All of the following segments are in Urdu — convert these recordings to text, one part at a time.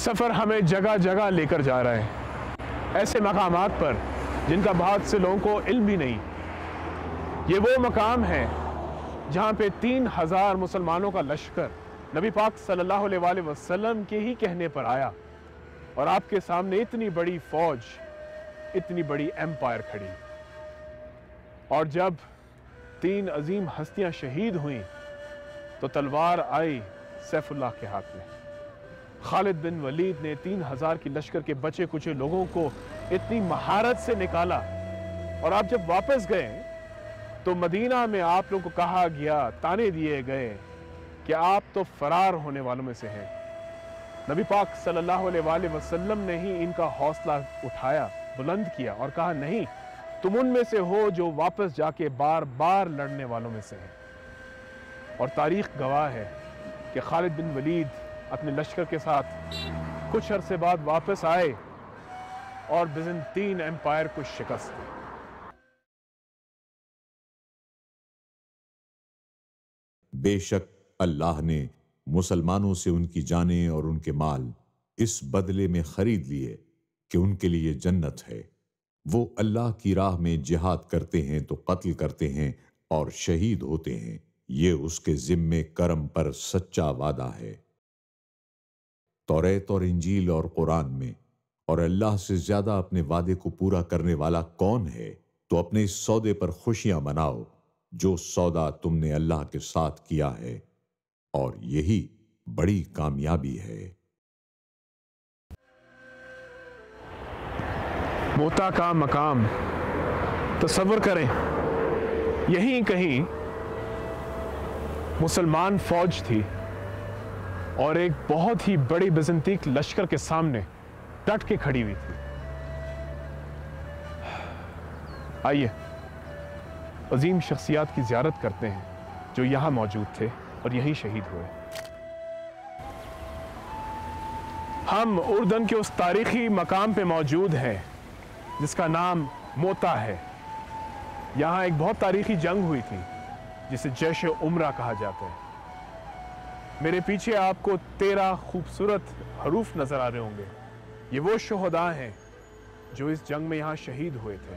سفر ہمیں جگہ جگہ لے کر جا رہا ہے، ایسے مقامات پر جن کا بہت سے لوگوں کو علم بھی نہیں۔ یہ وہ مقام ہے جہاں پہ 3000 مسلمانوں کا لشکر نبی پاک صلی اللہ علیہ وآلہ وسلم کے ہی کہنے پر آیا، اور آپ کے سامنے اتنی بڑی فوج، اتنی بڑی ایمپائر کھڑی، اور جب 3 عظیم ہستیاں شہید ہوئیں تو تلوار آئی سیف اللہ کے ہاتھ میں۔ خالد بن ولید نے 3000 کی لشکر کے بچے کچے لوگوں کو اتنی مہارت سے نکالا، اور آپ جب واپس گئے تو مدینہ میں آپ لوگوں کو کہا گیا، تانے دیے گئے کہ آپ تو فرار ہونے والوں میں سے ہیں۔ نبی پاک صلی اللہ علیہ وآلہ وسلم نے ہی ان کا حوصلہ اٹھایا، بلند کیا، اور کہا نہیں، تم ان میں سے ہو جو واپس جا کے بار بار لڑنے والوں میں سے ہیں۔ اور تاریخ گواہ ہے کہ خالد بن ولید اپنے لشکر کے ساتھ کچھ عرصے بعد واپس آئے اور بیزنطین ایمپائر کو شکست دی۔ بے شک اللہ نے مسلمانوں سے ان کی جانیں اور ان کے مال اس بدلے میں خرید لیے کہ ان کے لیے جنت ہے۔ وہ اللہ کی راہ میں جہاد کرتے ہیں تو قتل کرتے ہیں اور شہید ہوتے ہیں، یہ اس کے ذمے کرم پر سچا وعدہ ہے۔ توریت اور انجیل اور قرآن میں، اور اللہ سے زیادہ اپنے وعدے کو پورا کرنے والا کون ہے؟ تو اپنے اس سودے پر خوشیاں مناؤ جو سودا تم نے اللہ کے ساتھ کیا ہے، اور یہی بڑی کامیابی ہے۔ موتا کا مقام تصور کریں، یہیں کہیں مسلمان فوج تھی اور ایک بہت ہی بڑی بیزنطین لشکر کے سامنے ڈٹ کے کھڑی ہوئی تھی۔ آئیے عظیم شخصیات کی زیارت کرتے ہیں جو یہاں موجود تھے اور یہیں شہید ہوئے۔ ہم اردن کے اس تاریخی مقام پہ موجود ہیں جس کا نام موتا ہے۔ یہاں ایک بہت تاریخی جنگ ہوئی تھی جسے جیش عمرہ کہا جاتا ہے۔ میرے پیچھے آپ کو 13 خوبصورت حروف نظر آ رہے ہوں گے، یہ وہ شہداء ہیں جو اس جنگ میں یہاں شہید ہوئے تھے۔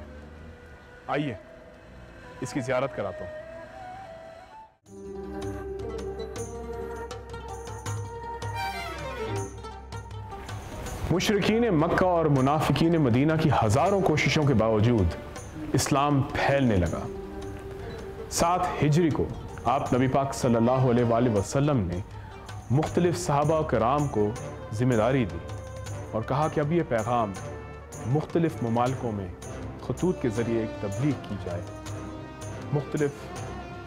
آئیے اس کی زیارت کراتا ہوں۔ مشرکین مکہ اور منافقین مدینہ کی ہزاروں کوششوں کے باوجود اسلام پھیلنے لگا۔ 7 ہجری کو آپ نبی پاک صلی اللہ علیہ وآلہ وسلم نے مختلف صحابہ کرام کو ذمہ داری دی اور کہا کہ اب یہ پیغام مختلف ممالکوں میں خطوط کے ذریعے ایک تبلیغ کی جائے، مختلف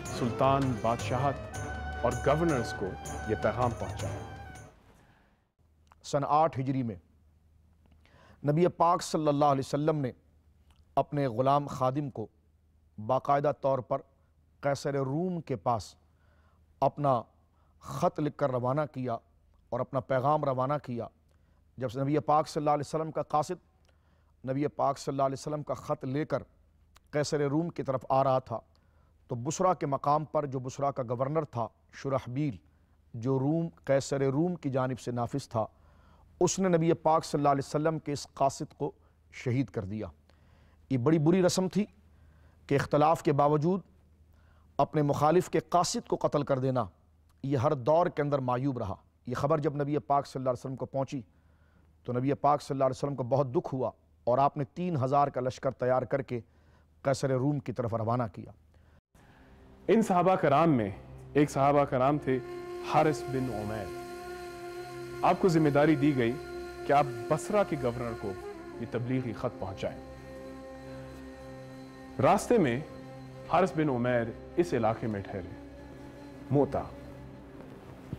سلطان، بادشاہت اور گورنرز کو یہ پیغام پہنچائے۔ سن 8 ہجری میں نبی پاک صلی اللہ علیہ وسلم نے اپنے غلام خادم کو باقاعدہ طور پر قیصر روم کے پاس اپنا خط لکھ کر روانہ کیا اور اپنا پیغام روانہ کیا۔ جب نبی پاک صلی اللہ علیہ وسلم کا قاصد نبی پاک صلی اللہ علیہ وسلم کا خط لے کر قیصر روم کی طرف آ رہا تھا تو بصرہ کے مقام پر جو بصرہ کا گورنر تھا شرحبیل، جو قیصر روم کی جانب سے نافذ تھا، اس نے نبی پاک صلی اللہ علیہ وسلم کے اس قاصد کو شہید کر دیا۔ یہ بڑی بری رسم تھی کہ اختلاف کے باوجود اپنے مخالف کے قاصد کو قتل کر دینا یہ ہر دور کے اندر معیوب رہا۔ یہ خبر جب نبی پاک صلی اللہ علیہ وسلم کو پہنچی تو نبی پاک صلی اللہ علیہ وسلم کو بہت دکھ ہوا اور آپ نے 3000 کا لشکر تیار کر کے قیصر روم کی طرف روانہ کیا۔ ان صحابہ کرام میں ایک صحابہ کرام تھے حارث بن عمیر۔ آپ کو ذمہ داری دی گئی کہ آپ بصرہ کے گورنر کو یہ تبلیغی خط پہنچائیں۔ راستے میں حارث بن عمیر اس علاقے میں ٹھہرے، موتا۔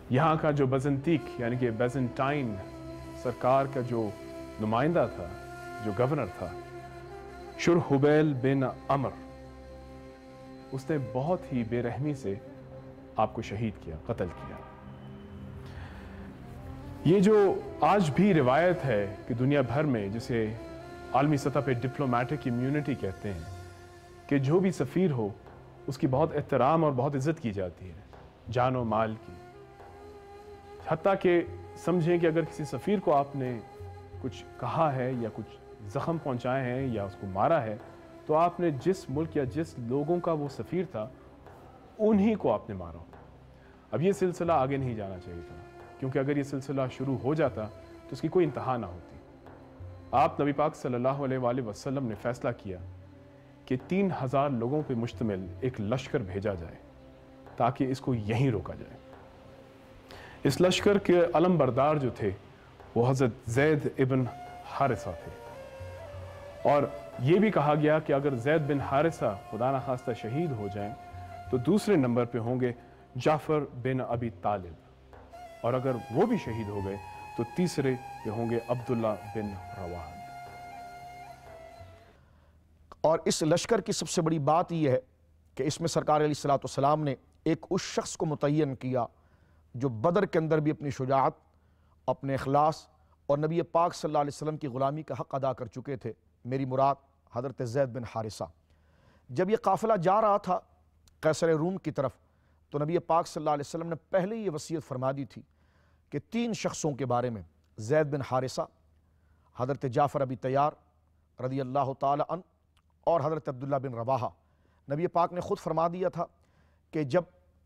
یہاں کا جو بیزنطین یعنی کہ بیزنٹائن سرکار کا جو نمائندہ تھا، جو گورنر تھا، شرحبیل بن عمر، اس نے بہت ہی بے رحمی سے آپ کو شہید کیا، قتل کیا۔ یہ جو آج بھی روایت ہے کہ دنیا بھر میں جسے عالمی سطح پہ ڈپلومیٹک امیونٹی کہتے ہیں کہ جو بھی سفیر ہو اس کی بہت احترام اور بہت عزت کی جاتی ہے، جان و مال کی، حتیٰ کہ سمجھیں کہ اگر کسی سفیر کو آپ نے کچھ کہا ہے یا کچھ زخم پہنچائے ہیں یا اس کو مارا ہے تو آپ نے جس ملک یا جس لوگوں کا وہ سفیر تھا انہی کو آپ نے مارا ہو۔ اب یہ سلسلہ آگے نہیں جانا چاہیے تھا، کیونکہ اگر یہ سلسلہ شروع ہو جاتا تو اس کی کوئی انتہا نہ ہوتی۔ آپ نبی پاک صلی اللہ علیہ وآلہ وسلم نے فیصلہ کیا کہ 3000 لوگوں پہ مشتمل ایک لشکر بھیجا جائے تاکہ اس کو یہیں روکا جائے۔ اس لشکر کے علم بردار جو تھے وہ حضرت زید بن حارثہ تھے، اور یہ بھی کہا گیا کہ اگر زید بن حارثہ خدا نخواستہ شہید ہو جائیں تو دوسرے نمبر پہ ہوں گے جعفر بن ابی طالب، اور اگر وہ بھی شہید ہو گئے تو تیسرے پہ ہوں گے عبداللہ بن رواحہ۔ اور اس لشکر کی سب سے بڑی بات یہ ہے کہ اس میں سرکار علیہ السلام نے ایک اس شخص کو متعین کیا جو بدر کے اندر بھی اپنی شجاعت، اپنے اخلاص اور نبی پاک صلی اللہ علیہ وسلم کی غلامی کا حق ادا کر چکے تھے۔ میری مراد حضرت زید بن حارثہ۔ جب یہ قافلہ جا رہا تھا قیصر روم کی طرف تو نبی پاک صلی اللہ علیہ وسلم نے پہلے یہ وصیت فرما دی تھی کہ 3 شخصوں کے بارے میں، زید بن حارثہ، حضرت جعفر ابی طیار رضی اللہ تعالی عنہ اور حضرت عبداللہ بن رواحہ، نبی پاک نے خود فرما دیا تھا کہ جب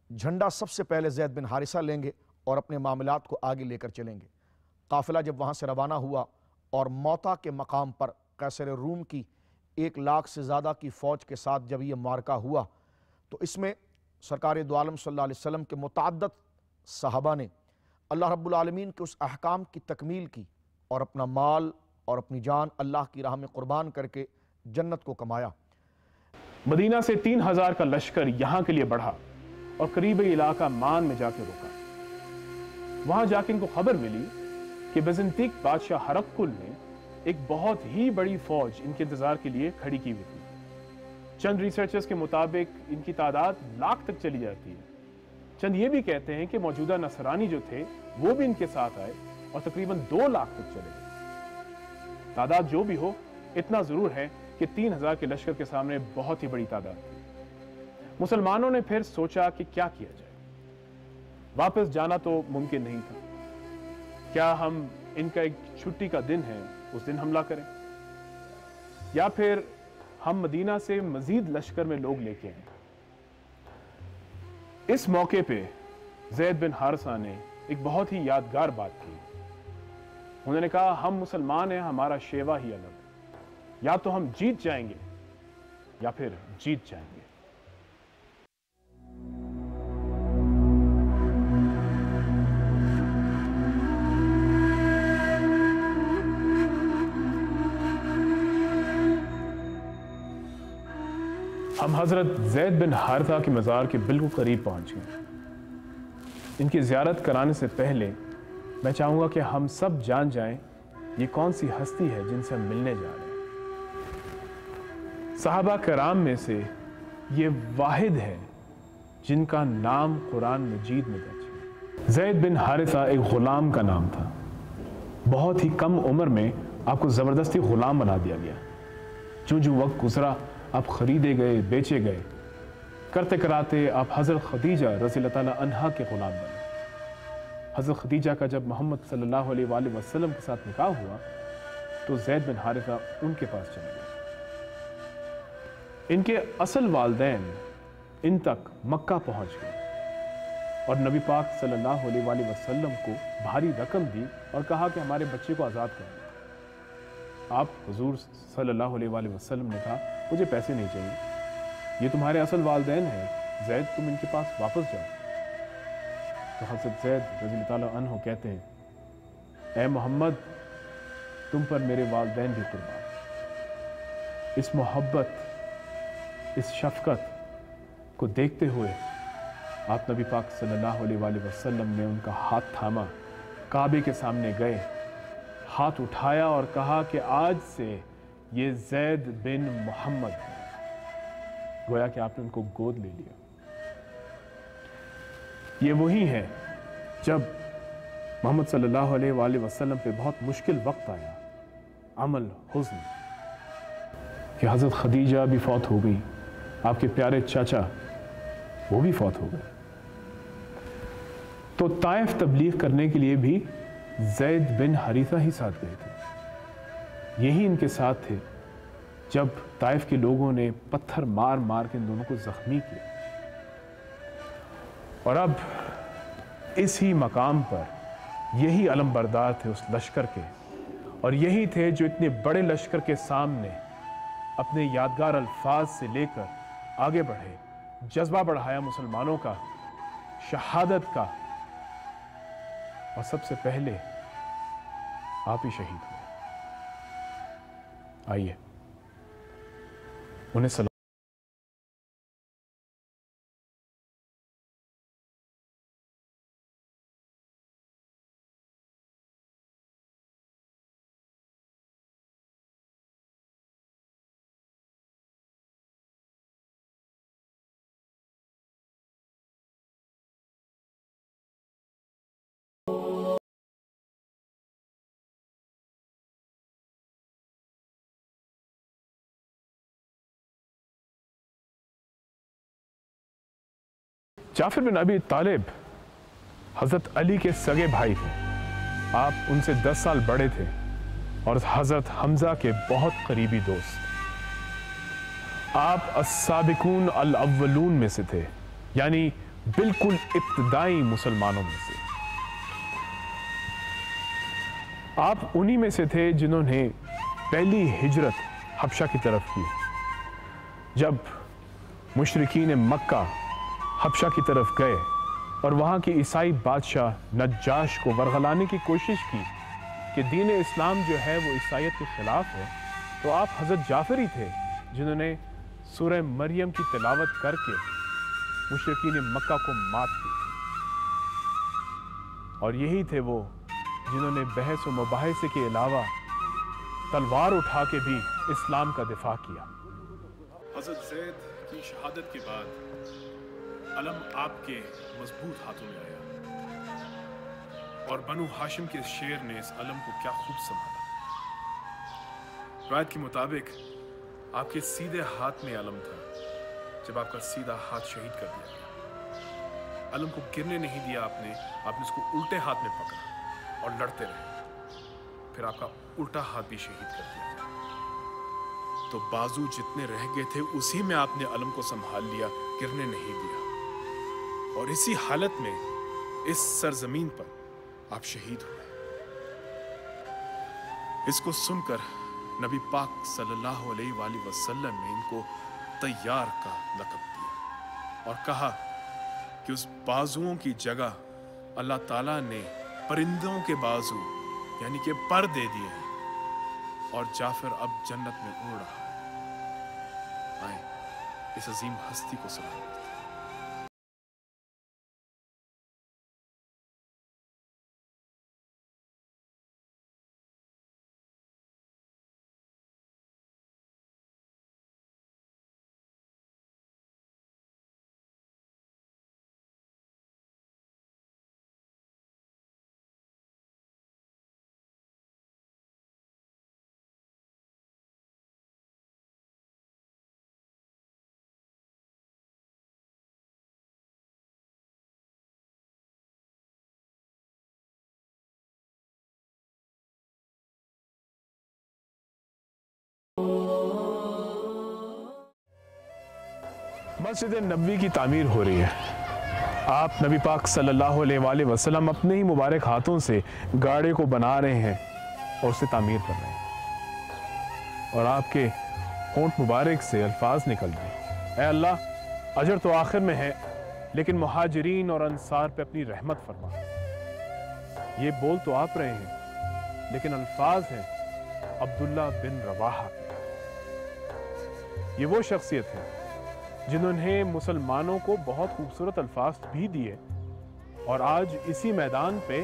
جھنڈا سب سے پہلے زید بن حارثہ لیں گے اور اپنے معاملات کو آگے لے کر چلیں گے۔ قافلہ جب وہاں سے روانہ ہوا اور موتا کے مقام پر قیصر روم کی 1 لاکھ سے زیادہ کی فوج کے ساتھ جب یہ معرکہ ہوا تو اس میں سرکار دو عالم صلی اللہ علیہ وسلم کے متعدد صحابہ نے اللہ رب العالمین کے اس احکام کی تکمیل کی اور اپنا مال اور اپنی جان اللہ کی راہ میں قربان کر کے جنت کو کمایا۔ مدینہ سے 3000 کا لشکر یہاں کے لیے بڑھا اور قریبی علاقہ مان میں جا کے رکا۔ وہاں جا کے ان کو خبر ملی کہ بیزنطیک بادشاہ ہرقل نے ایک بہت ہی بڑی فوج ان کے انتظار کے لیے کھڑی کی ہوئی تھی۔ چند ریسرچرز کے مطابق ان کی تعداد 1 لاکھ تک چلی جاتی ہے۔ چند یہ بھی کہتے ہیں کہ موجودہ نصرانی جو تھے وہ بھی ان کے ساتھ آئے اور تقریباً 2 لاکھ تک چلے گئے۔ تعداد جو بھی ہو، اتنا ضرور ہے کہ 3000 کے لشکر کے سامنے بہت ہی بڑی تعداد تھی۔ مسلمانوں نے پھر سوچا کہ کیا کیا جائے۔ واپس جانا تو ممکن نہیں تھا۔ کیا ہم ان کا ایک چھٹی کا دن ہے اس دن حملہ کریں، یا پھر ہم مدینہ سے مزید لشکر میں لوگ لے کے آئیں؟ اس موقع پہ زید بن حارثہ نے ایک بہت ہی یادگار بات کی۔ انہوں نے کہا ہم مسلمان ہیں، ہمارا شیوا ہی الگ ہے، یا تو ہم جیت جائیں گے یا پھر جیت جائیں گے۔ ہم حضرت زید بن حارثہ کے مزار کے بالکل قریب پہنچ گئے۔ ان کی زیارت کرانے سے پہلے میں چاہوں گا کہ ہم سب جان جائیں یہ کون سی ہستی ہے جن سے ہم ملنے جا رہے ہیں۔ صحابہ کرام میں سے یہ واحد ہے جن کا نام قرآن مجید میں درج ہے۔ زید بن حارثہ ایک غلام کا نام تھا۔ بہت ہی کم عمر میں آپ کو زبردستی غلام بنا دیا گیا۔ جو وقت گزرا آپ خریدے گئے، بیچے گئے، کرتے کراتے آپ حضرت خدیجہ رضی اللہ تعالیٰ عنہا کے غلام بنے۔ حضرت خدیجہ کا جب محمد صلی اللہ علیہ وآلہ وسلم کے ساتھ نکاح ہوا تو زید بن حارثہ ان کے پاس چلے گئے۔ ان کے اصل والدین ان تک مکہ پہنچ گئے اور نبی پاک صلی اللہ علیہ وآلہ وسلم کو بھاری رقم دی اور کہا کہ ہمارے بچے کو آزاد کر دیں۔ آپ حضور صلی اللہ علیہ وآلہ وسلم نے کہا مجھے پیسے نہیں چاہیے، یہ تمہارے اصل والدین ہیں، زید تم ان کے پاس واپس جاؤ۔ تو حضرت زید رضی اللہ تعالیٰ عنہ کہتے ہیں اے محمد تم پر میرے والدین بھی قربان۔ اس محبت، اس شفقت کو دیکھتے ہوئے آپ نبی پاک صلی اللہ علیہ وآلہ وسلم نے ان کا ہاتھ تھاما، کعبے کے سامنے گئے، ہاتھ اٹھایا اور کہا کہ آج سے یہ زید بن محمد ہے۔ گویا کہ آپ نے ان کو گود لے لیا۔ یہ وہی ہے جب محمد صلی اللہ علیہ وآلہ وسلم پہ بہت مشکل وقت آیا، عمل حزن، کہ حضرت خدیجہ بھی فوت ہو گئی، آپ کے پیارے چاچا وہ بھی فوت ہو گئے۔ تو طائف تبلیغ کرنے کے لیے بھی زید بن حریثہ ہی ساتھ گئے تھے، یہی ان کے ساتھ تھے جب طائف کے لوگوں نے پتھر مار مار کے ان دونوں کو زخمی کیا۔ اور اب اسی مقام پر یہی علم بردار تھے اس لشکر کے، اور یہی تھے جو اتنے بڑے لشکر کے سامنے اپنے یادگار الفاظ سے لے کر آگے بڑھے، جذبہ بڑھایا مسلمانوں کا، شہادت کا، اور سب سے پہلے آپ ہی شہید ہوئے۔ آئیے انہیں سلام۔ جعفر بن ابی طالب حضرت علی کے سگے بھائی تھے، آپ ان سے 10 سال بڑے تھے اور حضرت حمزہ کے بہت قریبی دوست۔ آپ السابقون الاولون میں سے تھے، یعنی بالکل ابتدائی مسلمانوں میں سے۔ آپ انہی میں سے تھے جنہوں نے پہلی ہجرت حبشہ کی طرف کی، جب مشرکین مکہ حبشہ کی طرف گئے اور وہاں کی عیسائی بادشاہ نجاش کو ورغلانے کی کوشش کی کہ دین اسلام جو ہے وہ عیسائیت کے خلاف ہے، تو آپ حضرت جعفر ہی تھے جنہوں نے سورہ مریم کی تلاوت کر کے مشرکین مکہ کو مات دی تھی، اور یہی تھے وہ جنہوں نے بحث و مباحثے کے علاوہ تلوار اٹھا کے بھی اسلام کا دفاع کیا۔ حضرت زید کی شہادت کے بعد علم آپ کے مضبوط ہاتھوں میں آیا، اور بنو ہاشم کے شیر نے اس علم کو کیا خوب سنبھالا۔ روایت کے مطابق آپ کے سیدھے ہاتھ میں علم تھا جب آپ کا سیدھا ہاتھ شہید کر دیا گیا۔ علم کو گرنے نہیں دیا آپ نے اس کو الٹے ہاتھ میں پکڑا اور لڑتے رہے، پھر آپ کا الٹا ہاتھ بھی شہید کر دیا گیا۔ تو بازو جتنے رہ گئے تھے اسی میں آپ نے علم کو سنبھال لیا، گرنے نہیں دیا، اور اسی حالت میں اس سرزمین پر آپ شہید ہوئے۔ اس کو سن کر نبی پاک صلی اللہ علیہ وآلہ وسلم نے ان کو طیار کا لقب دیا اور کہا کہ اس بازوؤں کی جگہ اللہ تعالیٰ نے پرندوں کے بازو یعنی کہ پر دے دیے ہیں، اور جعفر اب جنت میں اڑ رہا ہے۔ آئیں اس عظیم ہستی کو سلام کرتے ہیں۔ مسجد نبوی کی تعمیر ہو رہی ہے۔ آپ نبی پاک صلی اللہ علیہ وآلہ وسلم اپنے ہی مبارک ہاتھوں سے گاڑے کو بنا رہے ہیں اور اسے تعمیر کر رہے ہیں، اور آپ کے ہونٹ مبارک سے الفاظ نکل رہے ہیں، اے اللہ اجر تو آخر میں ہے لیکن مہاجرین اور انصار پہ اپنی رحمت فرما۔ یہ بول تو آپ رہے ہیں لیکن الفاظ ہیں عبداللہ بن رواحہ کے۔ یہ وہ شخصیت ہے جنہوں نے مسلمانوں کو بہت خوبصورت الفاظ بھی دیے اور آج اسی میدان پہ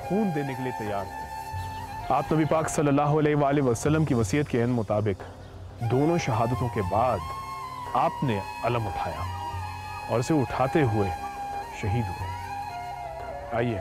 خون دینے کے لیے تیار تھے۔ آپ نبی پاک صلی اللہ علیہ وآلہ وسلم کی وصیت کے مطابق دونوں شہادتوں کے بعد آپ نے علم اٹھایا اور اسے اٹھاتے ہوئے شہید ہوئے۔ آئیے